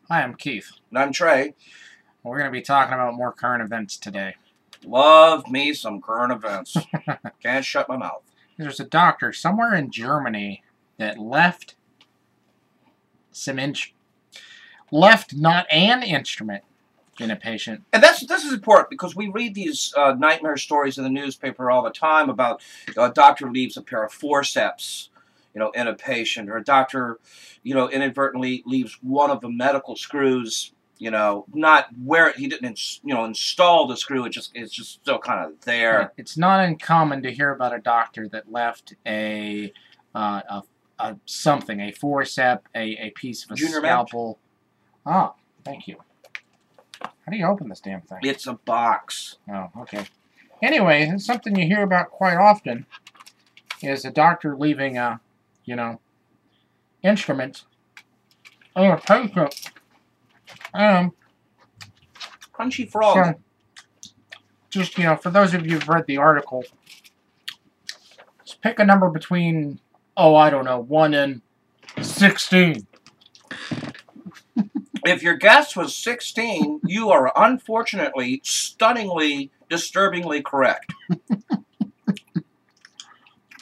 Hi, I'm Keith. And I'm Trey. We're going to be talking about more current events today. Love me some current events. Can't shut my mouth. There's a doctor somewhere in Germany that left not an instrument in a patient. And this is important because we read these nightmare stories in the newspaper all the time about a doctor leaves a pair of forceps, in a patient, or a doctor, inadvertently leaves one of the medical screws, not where he didn't, install the screw. It's just still kind of there. It's not uncommon to hear about a doctor that left a something, a forceps, a piece of a Junior scalpel. Ah, thank you. How do you open this damn thing? It's a box. Oh, okay. Anyway, it's something you hear about quite often is a doctor leaving a, instrument on a patient. Crunchy frog. So, just, for those of you who've read the article, just pick a number between, I don't know, 1 and 16. If your guess was 16, you are unfortunately, stunningly, disturbingly correct.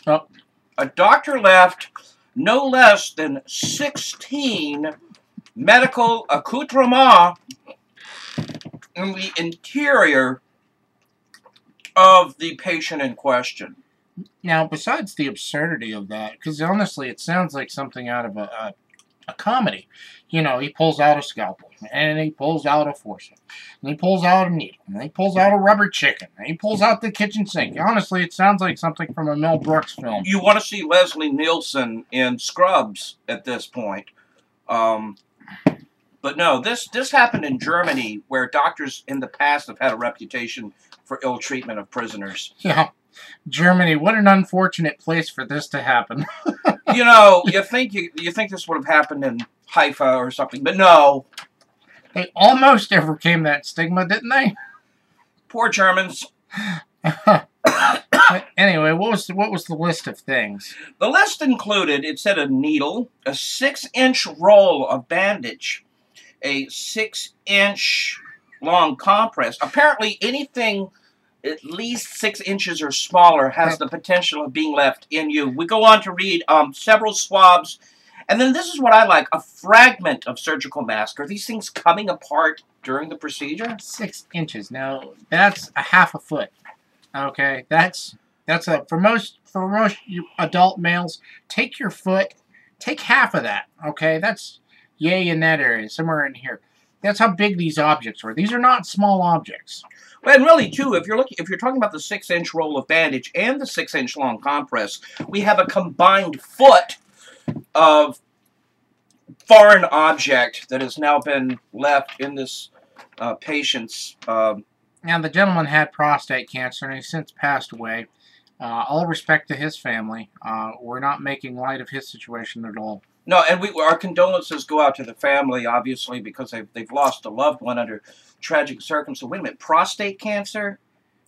Oh. A doctor left no less than 16 medical accoutrements in the interior of the patient in question. Now, besides the absurdity of that, because honestly, it sounds like something out of a comedy. He pulls out a scalpel, and he pulls out a forceps, and he pulls out a needle, and he pulls out a rubber chicken, and he pulls out the kitchen sink. Honestly, it sounds like something from a Mel Brooks film. You want to see Leslie Nielsen in Scrubs at this point. But no, this happened in Germany, where doctors in the past have had a reputation for ill treatment of prisoners. Yeah. Germany, what an unfortunate place for this to happen. You think this would have happened in Haifa or something, but no. They almost overcame that stigma, didn't they? Poor Germans. Anyway, what was the list of things? The list included, it said, a needle, a 6-inch roll of bandage, a 6-inch long compress. Apparently anything at least 6 inches or smaller has the potential of being left in you. We go on to read several swabs. And then this is what I like, a fragment of surgical mask. Are these things coming apart during the procedure? 6 inches. Now, that's a half a foot. Okay, that's for most adult males, take your foot, take half of that. Okay, that's yay in that area, somewhere in here. That's how big these objects were. These are not small objects. Well, and really, too, if you're talking about the 6-inch roll of bandage and the 6-inch long compress, we have a combined foot of foreign object that has now been left in this patient's. Now, the gentleman had prostate cancer, and he's since passed away. All respect to his family. We're not making light of his situation at all. No, and our condolences go out to the family, obviously, because they've lost a loved one under tragic circumstances. Wait a minute, prostate cancer?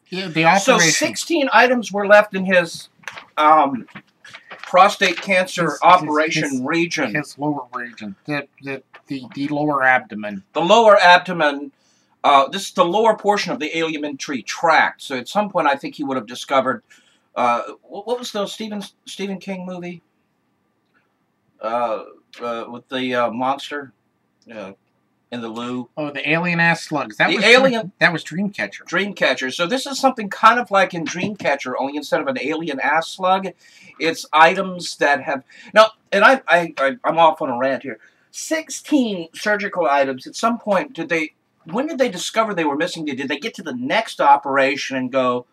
Yeah, the operation. So 16 items were left in his prostate cancer operation region. His lower region, the lower abdomen. The lower abdomen. This is the lower portion of the alimentary tract. So at some point, I think he would have discovered. What was the Stephen King movie? With the monster in the loo. Oh, the alien-ass slugs. That was Dreamcatcher. Dreamcatcher. So this is something kind of like in Dreamcatcher, only instead of an alien-ass slug, it's items that have... Now, and I'm off on a rant here. 16 surgical items. At some point, when did they discover they were missing? Did they get to the next operation and go,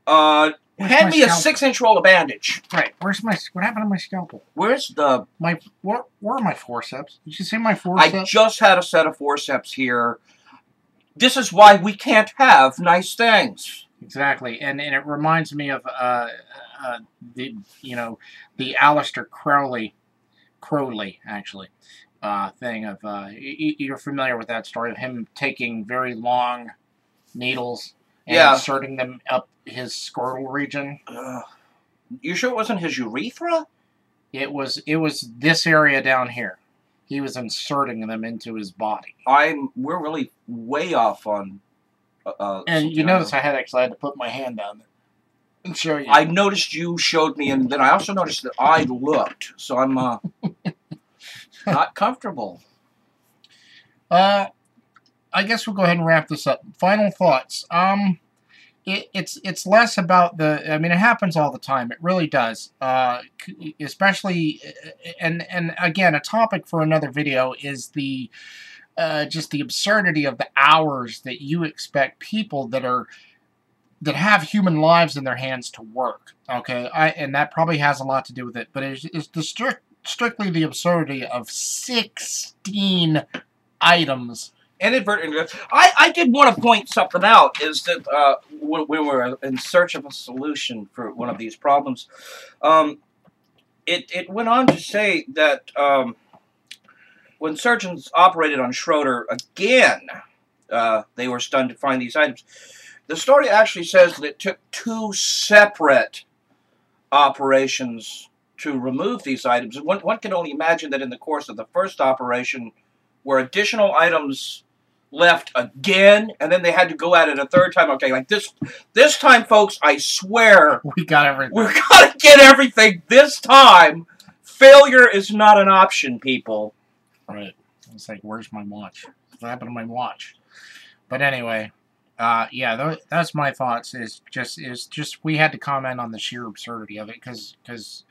hand me a 6-inch roll of bandage? Right. What happened to my scalpel? Where are my forceps? Did you see my forceps? I just had a set of forceps here. This is why we can't have nice things. Exactly. And it reminds me of the Aleister Crowley actually. Thing of you're familiar with that story of him taking very long needles and inserting them up his scrotal region. You sure it wasn't his urethra? It was this area down here. he was inserting them into his body. We're really way off on. And you notice I had to put my hand down there and show you. I noticed you showed me, and then I also noticed that I looked. So I'm not comfortable. I guess we'll go ahead and wrap this up. Final thoughts. It's less about the. I mean, it happens all the time. It really does. Especially, and again, a topic for another video is the just the absurdity of the hours that you expect people that have human lives in their hands to work. Okay, and that probably has a lot to do with it. But it's the strictly the absurdity of 16 items. Inadvertently, I did want to point something out, is that when we're in search of a solution for one of these problems, it went on to say that when surgeons operated on Schroeder again, they were stunned to find these items. The story actually says that it took 2 separate operations to remove these items. And one can only imagine that in the course of the first operation, where additional items left again, and then they had to go at it a third time. Okay, like this time, folks, I swear we got everything. We're gonna get everything this time. Failure is not an option, people. Right. It's like, where's my watch? What happened to my watch? But anyway, yeah, that's my thoughts. Is just we had to comment on the sheer absurdity of it because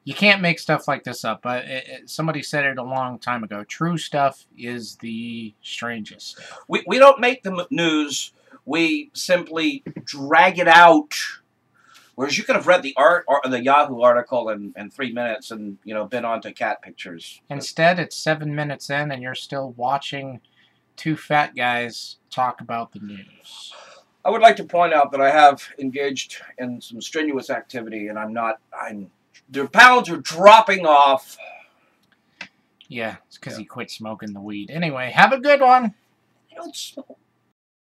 you can't make stuff like this up. But somebody said it a long time ago. True stuff is the strangest. We don't make the news. We simply drag it out. Whereas you could have read the Yahoo article in 3 minutes and been on to cat pictures. Instead, it's 7 minutes in and you're still watching 2 fat guys talk about the news. I would like to point out that I have engaged in some strenuous activity, and the pounds are dropping off. Yeah, it's because he quit smoking the weed. Anyway, have a good one. I don't smoke.